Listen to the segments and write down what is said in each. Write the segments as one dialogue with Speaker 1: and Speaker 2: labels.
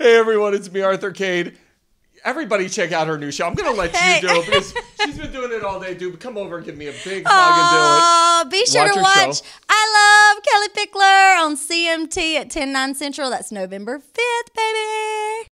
Speaker 1: Hey everyone, it's me, Arthur Kade. Everybody check out her new show. I'm going to let you do it because she's been doing it all day, dude. Come over and give me a big hug and do it.
Speaker 2: Be sure to watch I Love Kellie Pickler on CMT at 10/9 Central. That's November 5th, baby.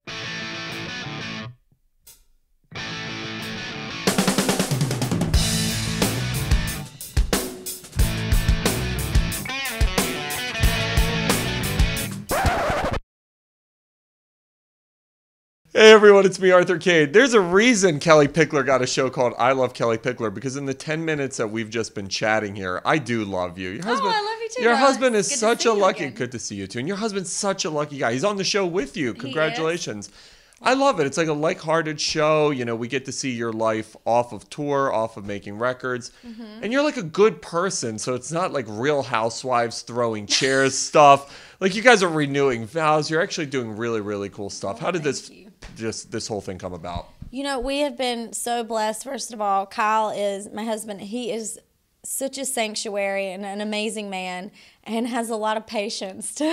Speaker 1: Hey everyone, it's me, Arthur Kade. There's a reason Kellie Pickler got a show called I Love Kellie Pickler, because in the 10 minutes that we've just been chatting here, I do love you. Your husband,
Speaker 2: I love you too.
Speaker 1: Your husband is
Speaker 2: Good to
Speaker 1: such
Speaker 2: see
Speaker 1: a
Speaker 2: you
Speaker 1: lucky,
Speaker 2: again.
Speaker 1: good to see you too. And your husband's such a lucky guy. He's on the show with you. Congratulations.
Speaker 2: He is.
Speaker 1: I love it. It's like a lighthearted show. You know, we get to see your life off of tour, off of making records. And you're like a good person. So it's not like Real Housewives throwing chairs stuff. Like you guys are renewing vows. You're actually doing really, really cool stuff. How did this whole thing come about?
Speaker 2: You know, we have been so blessed. First of all, Kyle is my husband. He is such a sanctuary and an amazing man and has a lot of patience to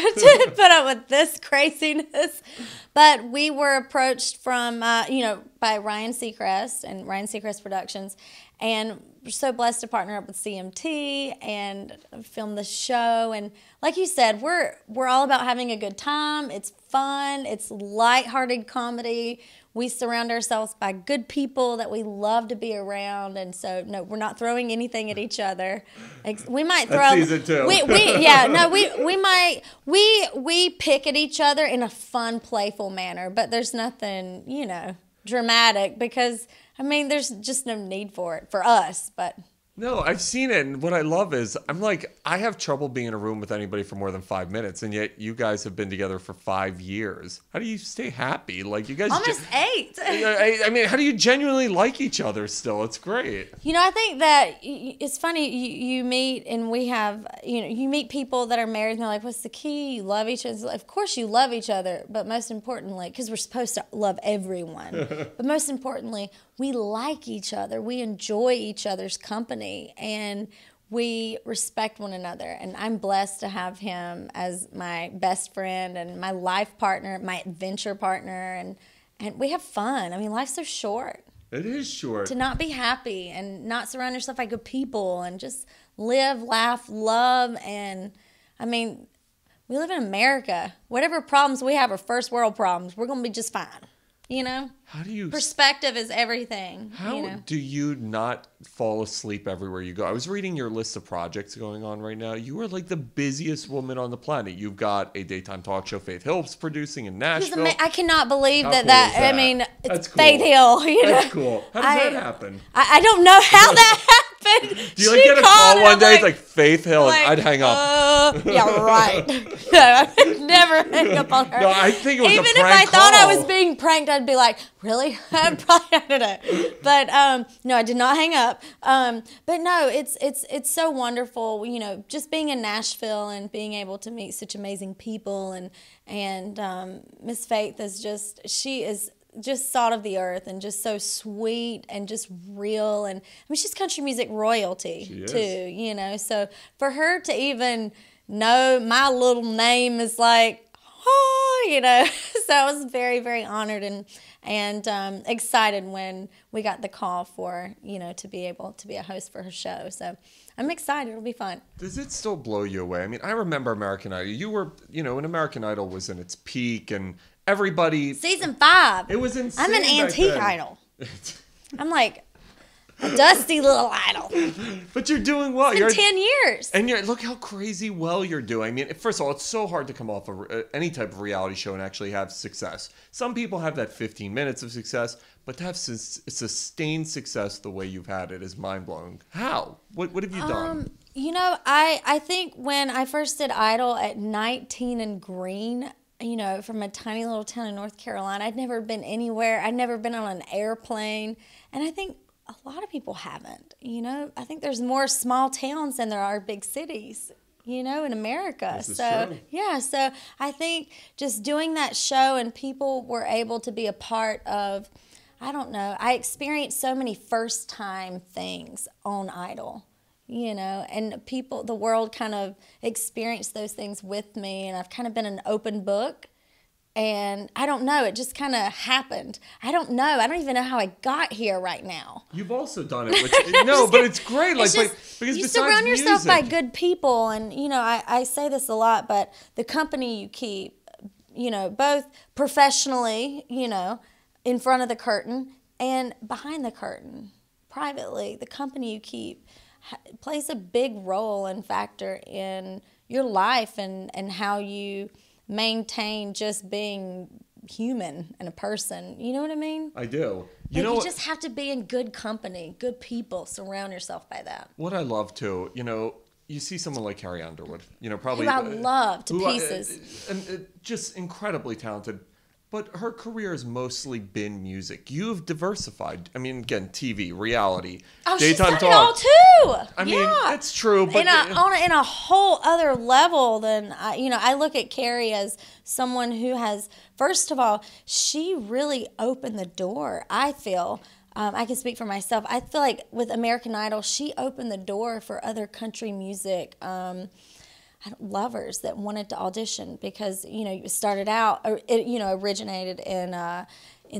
Speaker 2: put up with this craziness. But we were approached from, by Ryan Seacrest and Ryan Seacrest Productions, and we're so blessed to partner up with CMT and film the show. And like you said, we're all about having a good time. It's fun. It's lighthearted comedy. We surround ourselves by good people that we love to be around, and so no, we're not throwing anything at each other. We might throw.
Speaker 1: That's season 2.
Speaker 2: We pick at each other in a fun, playful manner, but there's nothing, dramatic, because I mean, there's just no need for it for us, but.
Speaker 1: No, I've seen it, and what I love is, I have trouble being in a room with anybody for more than 5 minutes, and yet you guys have been together for 5 years. How do you stay happy? Like, you guys...
Speaker 2: Almost 8.
Speaker 1: I mean, how do you genuinely like each other still? It's great.
Speaker 2: I think that it's funny, you meet, and we have, you meet people that are married, and they're like, what's the key? You love each other. Of course you love each other, but most importantly, because we're supposed to love everyone, but most importantly, we like each other. We enjoy each other's company, and we respect one another. And I'm blessed to have him as my best friend and my life partner, my adventure partner, and we have fun. I mean, life's so short.
Speaker 1: It is short.
Speaker 2: To not be happy and not surround yourself by good people and just live, laugh, love. And I mean, we live in America. Whatever problems we have are first world problems. We're going to be just fine.
Speaker 1: How do you...
Speaker 2: Perspective is everything.
Speaker 1: How do you not fall asleep everywhere you go? I was reading your list of projects going on right now. You are like the busiest woman on the planet. You've got a daytime talk show Faith Hill's producing in Nashville.
Speaker 2: I cannot believe
Speaker 1: How
Speaker 2: that,
Speaker 1: cool is that?
Speaker 2: I mean, it's
Speaker 1: That's cool.
Speaker 2: Faith Hill.
Speaker 1: That's cool. How does that happen?
Speaker 2: I don't know how that happened.
Speaker 1: Do you get a call one day, it's like Faith Hill, and I'd hang up.
Speaker 2: Yeah, right. No, I would never hang up on her.
Speaker 1: No, I think it was
Speaker 2: Even
Speaker 1: a prank
Speaker 2: if I thought I
Speaker 1: call.
Speaker 2: was being pranked, I'd be like, really? I don't know. But no, I did not hang up. But no, it's so wonderful, just being in Nashville and being able to meet such amazing people, and Miss Faith is she is just salt of the earth and just so sweet and just real, and I mean, she's country music royalty too, so for her to even know my little name is like, so I was very, very honored and excited when we got the call for, to be able to be a host for her show. So I'm excited. It'll be fun.
Speaker 1: Does it still blow you away? I mean, I remember American Idol. You were, when American Idol was in its peak, and everybody...
Speaker 2: Season 5.
Speaker 1: It was insane.
Speaker 2: I'm an antique idol. I'm like a dusty little idol.
Speaker 1: But you're doing well.
Speaker 2: It's been 10 years.
Speaker 1: And look how crazy well you're doing. I mean, first of all, it's so hard to come off any type of reality show and actually have success. Some people have that 15 minutes of success, but to have sustained success the way you've had it is mind-blowing. How? What have you done?
Speaker 2: I think when I first did Idol at 19 and green, from a tiny little town in North Carolina, I'd never been anywhere. I'd never been on an airplane. And I think a lot of people haven't, I think there's more small towns than there are big cities, in America.
Speaker 1: True.
Speaker 2: Yeah, so I think just doing that show and people were able to be a part of, I don't know, I experienced so many first-time things on Idol. And the world kind of experienced those things with me, and I've kind of been an open book And I don't know, it just kind of happened. I don't know. I don't even know how I got here right now.
Speaker 1: You've also done it, which, no, but it's great. Like, because
Speaker 2: you
Speaker 1: besides
Speaker 2: surround yourself by
Speaker 1: music,
Speaker 2: good people. And, you know, I say this a lot, but the company you keep, you know, both professionally, you know, in front of the curtain and behind the curtain, privately, the company you keep plays a big role and factor in your life and how you maintain just being human and a person. You know what I mean?
Speaker 1: I do.
Speaker 2: You just have to be in good company, good people. Surround yourself by that.
Speaker 1: What I love too, you know, you see someone like Carrie Underwood, you know, probably
Speaker 2: who I love to pieces,
Speaker 1: and just incredibly talented. But her career has mostly been music. You've diversified. I mean, again, TV, reality, daytime
Speaker 2: she's done
Speaker 1: talk.
Speaker 2: it all too.
Speaker 1: I mean, it's true, but
Speaker 2: in a whole other level than I look at Carrie as someone who has. First of all, she really opened the door. I feel. I can speak for myself. I feel like with American Idol, she opened the door for other country music lovers that wanted to audition because, you know, it started out, originated in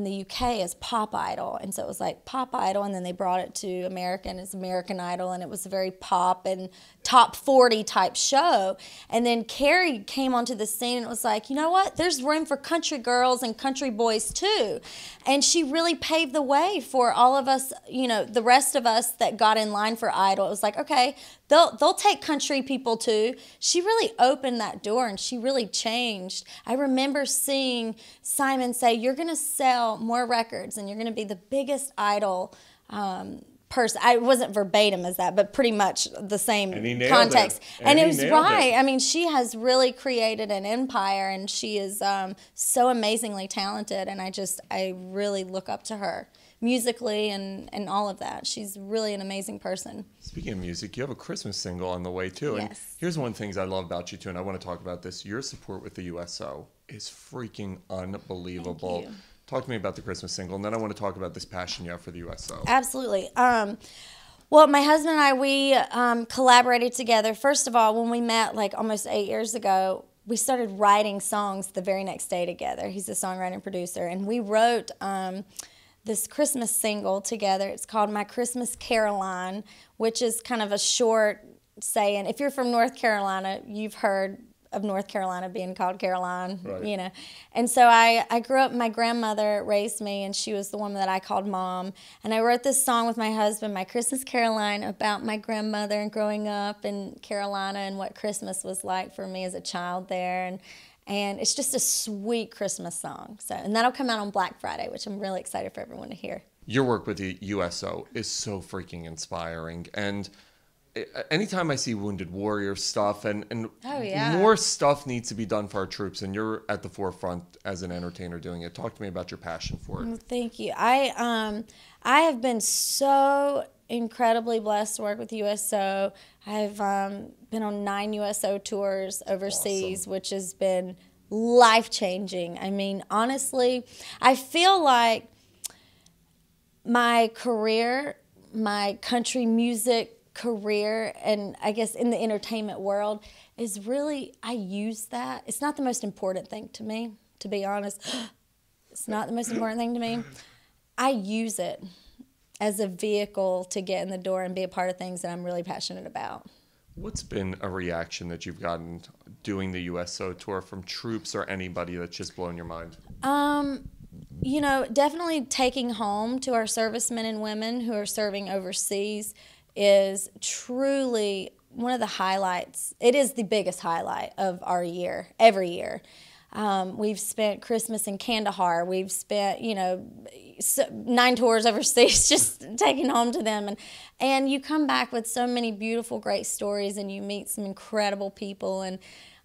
Speaker 2: the UK as Pop Idol. And so it was like Pop Idol, and then they brought it to American as American Idol, and it was a very pop and top 40 type show. And then Carrie came onto the scene and it was like, you know what? There's room for country girls and country boys too. And she really paved the way for all of us, you know, the rest of us that got in line for Idol. It was like, okay, they'll take country people too. She really opened that door and she really changed. I remember seeing Simon say, you're going to sell more records and you're going to be the biggest Idol person. I wasn't verbatim as that, but pretty much the same context. And it was right. I mean, she has really created an empire, and she is so amazingly talented, and I really look up to her musically and all of that. She's really an amazing person.
Speaker 1: Speaking of music, you have a Christmas single on the way too.
Speaker 2: Yes.
Speaker 1: And here's one of the things I love about you too, and I want to talk about this. Your support with the USO is freaking unbelievable.
Speaker 2: Thank you.
Speaker 1: Talk to me about the Christmas single, and then I want to talk about this passion you have for the USO.
Speaker 2: Absolutely. Well, my husband and I, we collaborated together. First of all, when we met like almost 8 years ago, we started writing songs the very next day together. He's a songwriter and producer, and we wrote this Christmas single together. It's called My Christmas Caroline, which is kind of a short saying. If you're from North Carolina, you've heard of North Carolina being called Caroline, right. You know. And so I grew up, my grandmother raised me, and she was the woman that I called Mom. And I wrote this song with my husband, My Christmas Caroline, about my grandmother and growing up in Carolina and what Christmas was like for me as a child there. And it's just a sweet Christmas song. So, and that'll come out on Black Friday, which I'm really excited for everyone to hear.
Speaker 1: Your work with the USO is so freaking inspiring. And anytime I see Wounded Warrior stuff and more stuff needs to be done for our troops, and you're at the forefront as an entertainer doing it. Talk to me about your passion for it.
Speaker 2: Well, thank you. I have been so incredibly blessed to work with USO. I've been on 9 USO tours overseas, awesome. Which has been life-changing. I mean, honestly, I feel like my career, my country music career, and I guess in the entertainment world is really, I use that. It's not the most important thing to me, to be honest. It's not the most important thing to me. I use it as a vehicle to get in the door and be a part of things that I'm really passionate about.
Speaker 1: What's been a reaction that you've gotten doing the USO tour from troops or anybody that's just blown your mind?
Speaker 2: You know, definitely taking home to our servicemen and women who are serving overseas is truly one of the highlights. It is the biggest highlight of our year, every year. We've spent Christmas in Kandahar. We've spent, 9 tours overseas just taking home to them. And you come back with so many beautiful, great stories, and you meet some incredible people. And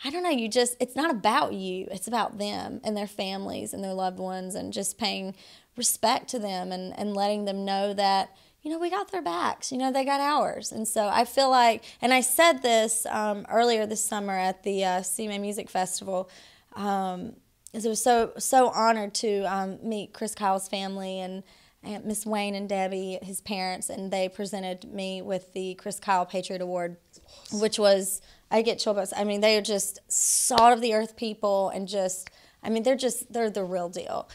Speaker 2: I don't know, it's not about you. It's about them and their families and their loved ones, and just paying respect to them and letting them know that, we got their backs. They got ours. And so I feel like, and I said this earlier this summer at the CMA Music Festival, as I was so honored to meet Chris Kyle's family and Miss Wayne and Debbie, his parents, and they presented me with the Chris Kyle Patriot Award, which was, I get chill bumps. I mean, they are just salt of the earth people, and just, I mean, they're the real deal.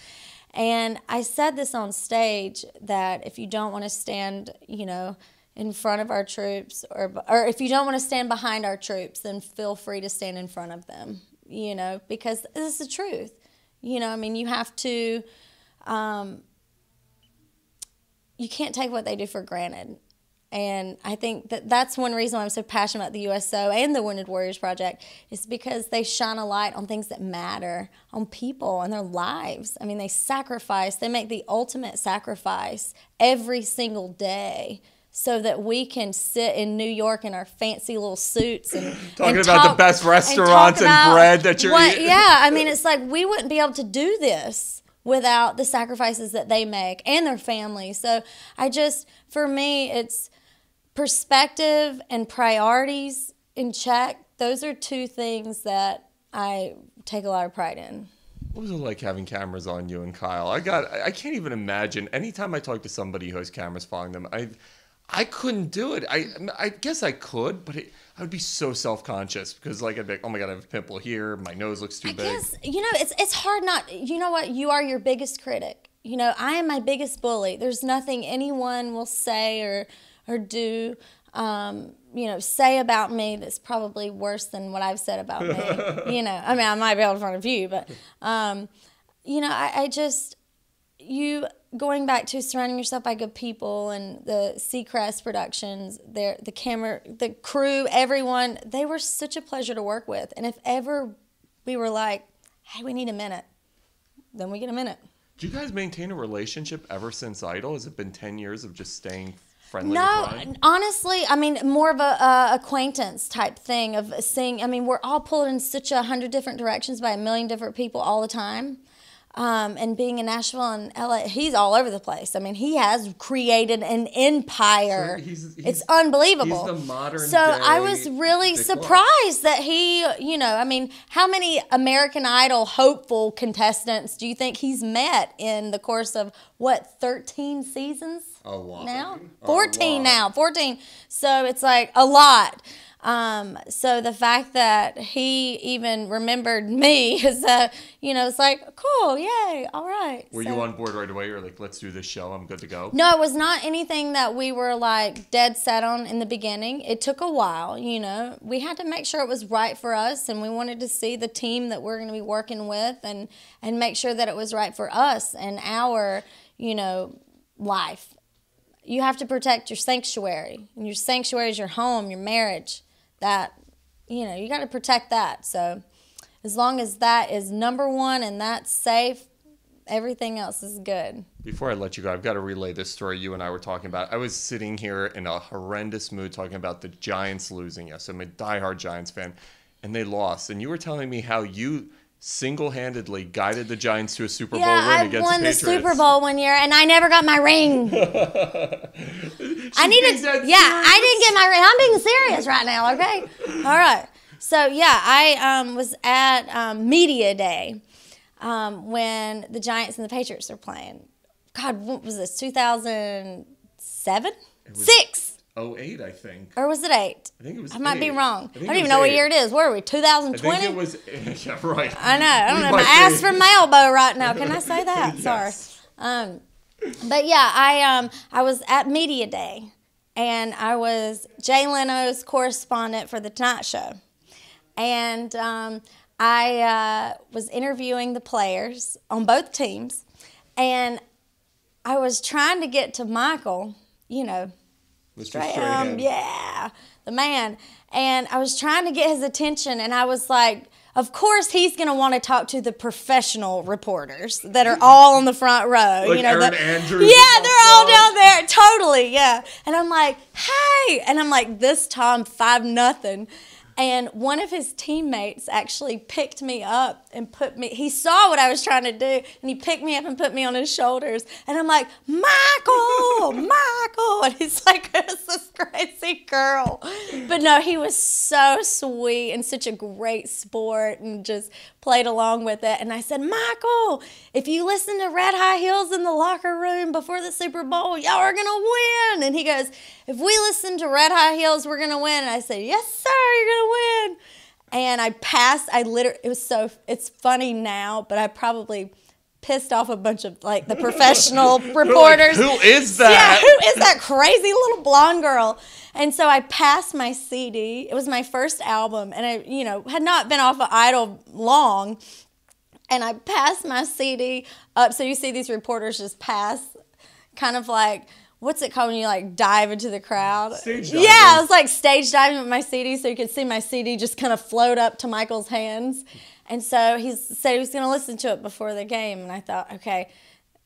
Speaker 2: And I said this on stage, that if you don't want to stand, you know, in front of our troops, or if you don't want to stand behind our troops, then feel free to stand in front of them, you know, because this is the truth. You know, I mean, you have to, you can't take what they do for granted. And I think that that's one reason why I'm so passionate about the USO and the Wounded Warriors Project, is because they shine a light on things that matter, on people and their lives. I mean, they sacrifice, they make the ultimate sacrifice every single day so that we can sit in New York in our fancy little suits and
Speaker 1: talking about the best restaurants and bread that you're eating.
Speaker 2: Yeah, I mean, it's like we wouldn't be able to do this without the sacrifices that they make and their families. So for me, it's perspective and priorities in check. Those are two things that I take a lot of pride in.
Speaker 1: What was it like having cameras on you and Kyle? I can't even imagine. Anytime I talk to somebody who has cameras following them, I couldn't do it. I guess I could, but I would be so self-conscious because, like, I'd be like, oh my God, I have a pimple here. My nose looks too big.
Speaker 2: Guess, you know, it's hard not, you know what? You are your biggest critic. You know, I am my biggest bully. There's nothing anyone will say or do, you know, say about me that's probably worse than what I've said about me. You know, I mean, I might be able to front of you, but, you know, going back to surrounding yourself by good people and the Seacrest Productions, the camera, the crew, everyone, they were such a pleasure to work with. And if ever we were like, hey, we need a minute, then we get a minute.
Speaker 1: Do you guys maintain a relationship ever since Idol? Has it been 10 years of just staying friendly?
Speaker 2: No, honestly, I mean, more of a acquaintance type thing of seeing. I mean, we're all pulled in such 100 different directions by a million different people all the time. And being in Nashville and LA, he's all over the place. I mean, he has created an empire. It's unbelievable.
Speaker 1: He's the modern
Speaker 2: So I was really surprised that he, you know, I mean, how many American Idol hopeful contestants do you think he's met in the course of, 13 seasons?
Speaker 1: A lot.
Speaker 2: Now? 14 now. 14. So it's like a lot. So the fact that he even remembered me is, you know, it's like, cool, yay, all right.
Speaker 1: Were you on board right away? Or like, let's do this show, I'm good to go?
Speaker 2: No, it was not anything that we were like dead set on in the beginning. It took a while, you know. We had to make sure it was right for us, and we wanted to see the team that we're going to be working with and make sure that it was right for us and our, you know, life. You have to protect your sanctuary, and your sanctuary is your home, your marriage. That, you know, you got to protect that. So as long as that is number one and that's safe, everything else is good.
Speaker 1: Before I let you go, I've got to relay this story you and I were talking about. I was sitting here in a horrendous mood talking about the Giants losing. Yes, I'm a diehard Giants fan, and they lost. And you were telling me how you single-handedly guided the Giants to a Super Bowl win against the Patriots.
Speaker 2: I won the Super Bowl one year, and I never got my ring. I didn't get my ring. I'm being serious right now, okay? All right. So, yeah, I was at Media Day when the Giants and the Patriots were playing. God, what was this, 2007? 6.
Speaker 1: 08, I think.
Speaker 2: Or was it 8?
Speaker 1: I think it was 8.
Speaker 2: I might be wrong. I don't even know what year it is. What are we, 2020?
Speaker 1: I think it was, yeah, right.
Speaker 2: I know. I don't know. My ass from my elbow right now. Can I say that?
Speaker 1: Yes.
Speaker 2: Sorry. But yeah, I was at Media Day, and I was Jay Leno's correspondent for The Tonight Show. And I was interviewing the players on both teams, and I was trying to get to Michael, you know,
Speaker 1: Mr. Strahan.
Speaker 2: Yeah, the man. And I was trying to get his attention, and I was like, of course he's going to want to talk to the professional reporters that are all on the front row.
Speaker 1: Like,
Speaker 2: you know,
Speaker 1: Aaron Andrews.
Speaker 2: Yeah, they're all down there. Totally, yeah. And I'm like, hey. And I'm like, this time 5-0. And one of his teammates actually picked me up and he saw what I was trying to do, and he picked me up and put me on his shoulders. And I'm like, Michael, Michael. And he's like, it's this crazy girl. But no, he was so sweet and such a great sport and just played along with it. And I said, Michael, if you listen to Red High Heels in the locker room before the Super Bowl, y'all are going to win. And he goes, if we listen to Red High Heels, we're going to win. And I said, yes, sir, you're going to win. And it's funny now, but I probably pissed off a bunch of like the professional reporters.
Speaker 1: Who is that?
Speaker 2: Yeah, who is that crazy little blonde girl? And so I passed my CD. It was my first album, and I, had not been off of Idol long. And I passed my CD up. So you see these reporters just pass, kind of like, what's it called when you like dive into the crowd?
Speaker 1: Stage diving.
Speaker 2: Yeah, it was like stage diving with my CD, so you could see my CD just kind of float up to Michael's hands. And so he said he was going to listen to it before the game. And I thought, okay,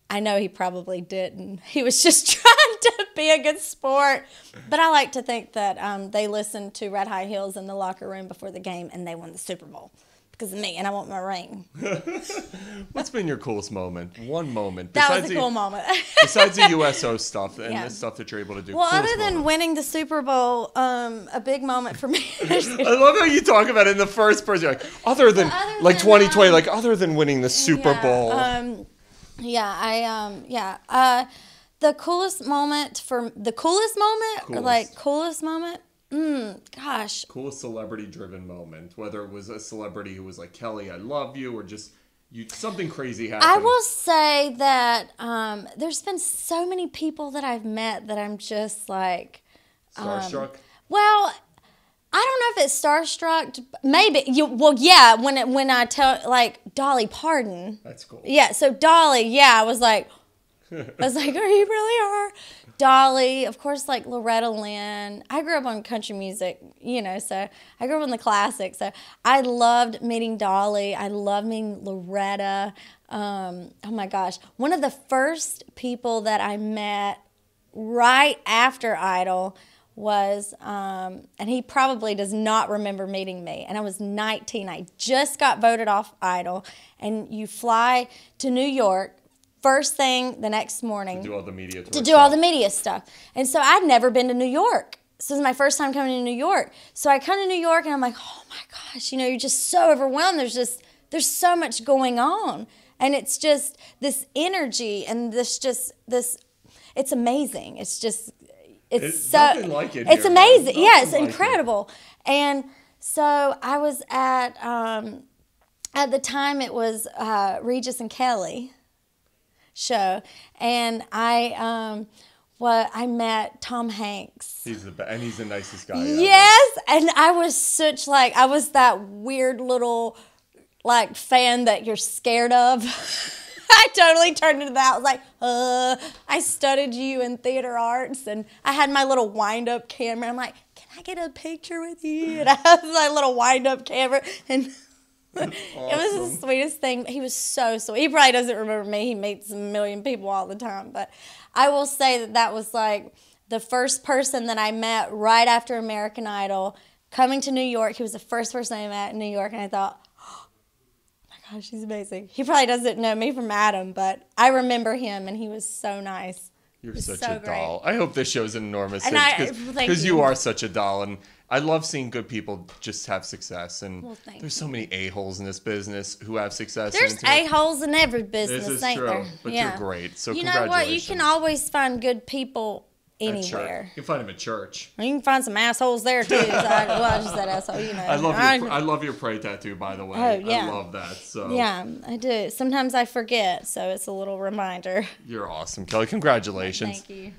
Speaker 2: I know he probably didn't. He was just trying to be a good sport. But I like to think that they listened to Red High Heels in the locker room before the game, and they won the Super Bowl because of me, and I want my ring.
Speaker 1: What's been your coolest moment? One moment.
Speaker 2: That was a cool moment.
Speaker 1: Besides the USO stuff and the stuff that you're able to do.
Speaker 2: Well, other than winning the Super Bowl, a big moment for me.
Speaker 1: I love how you talk about it in the first person. You're like, other than 2020, like other than winning the Super Bowl. The coolest moment gosh. Coolest celebrity-driven moment, whether it was a celebrity who was like, Kelly, I love you, or just something crazy happened.
Speaker 2: I will say that there's been so many people that I've met that I'm just like...
Speaker 1: Starstruck?
Speaker 2: Well, I don't know if it's starstruck. Maybe. When I tell, like, Dolly Parton.
Speaker 1: That's cool.
Speaker 2: Yeah, so Dolly, I was like, oh, you really are? Dolly, of course, like Loretta Lynn. I grew up on country music, so I grew up on the classics. So I loved meeting Dolly. I loved meeting Loretta. Oh my gosh. One of the first people that I met right after Idol was, and he probably does not remember meeting me, and I was 19. I just got voted off Idol, and you fly to New York first thing the next morning.
Speaker 1: To do all the media
Speaker 2: stuff. And so I'd never been to New York. So this is my first time coming to New York. So I come to New York and I'm like, oh my gosh, you're just so overwhelmed. There's so much going on. And it's just this energy and it's amazing. It's
Speaker 1: nothing like it
Speaker 2: it's
Speaker 1: here,
Speaker 2: amazing.
Speaker 1: Man.
Speaker 2: Yeah, it's incredible. And so I was at the time it was Regis and Kelly show, and I met Tom Hanks.
Speaker 1: He's the nicest guy.
Speaker 2: Yes, and I was that weird little fan that you're scared of. I totally turned into that. I was like, I studied you in theater arts, and I had my little wind-up camera. I'm like, can I get a picture with you? And I had my little wind-up camera, and
Speaker 1: awesome.
Speaker 2: It was the sweetest thing. He was so sweet. He probably doesn't remember me. He meets a million people all the time. But I will say that was like the first person that I met right after American Idol. Coming to New York, he was the first person I met in New York. And I thought, oh my gosh, he's amazing. He probably doesn't know me from Adam, but I remember him, and he was so nice.
Speaker 1: You're such a doll. I hope this show's an enormous hit
Speaker 2: because
Speaker 1: because you are such a doll, and I love seeing good people just have success. And there's so many a-holes in this business who have success.
Speaker 2: There's a-holes in every business,
Speaker 1: this is
Speaker 2: ain't
Speaker 1: true,
Speaker 2: there?
Speaker 1: But you're great. So
Speaker 2: you
Speaker 1: congratulations.
Speaker 2: know what? You can always find good people anywhere.
Speaker 1: You can find them at church.
Speaker 2: You can find some assholes there too. I just said asshole,
Speaker 1: I love your pray tattoo, by the way.
Speaker 2: Oh, yeah.
Speaker 1: I love that. So
Speaker 2: yeah, I do. Sometimes I forget, so it's a little reminder.
Speaker 1: You're awesome, Kelly. Congratulations.
Speaker 2: Thank you.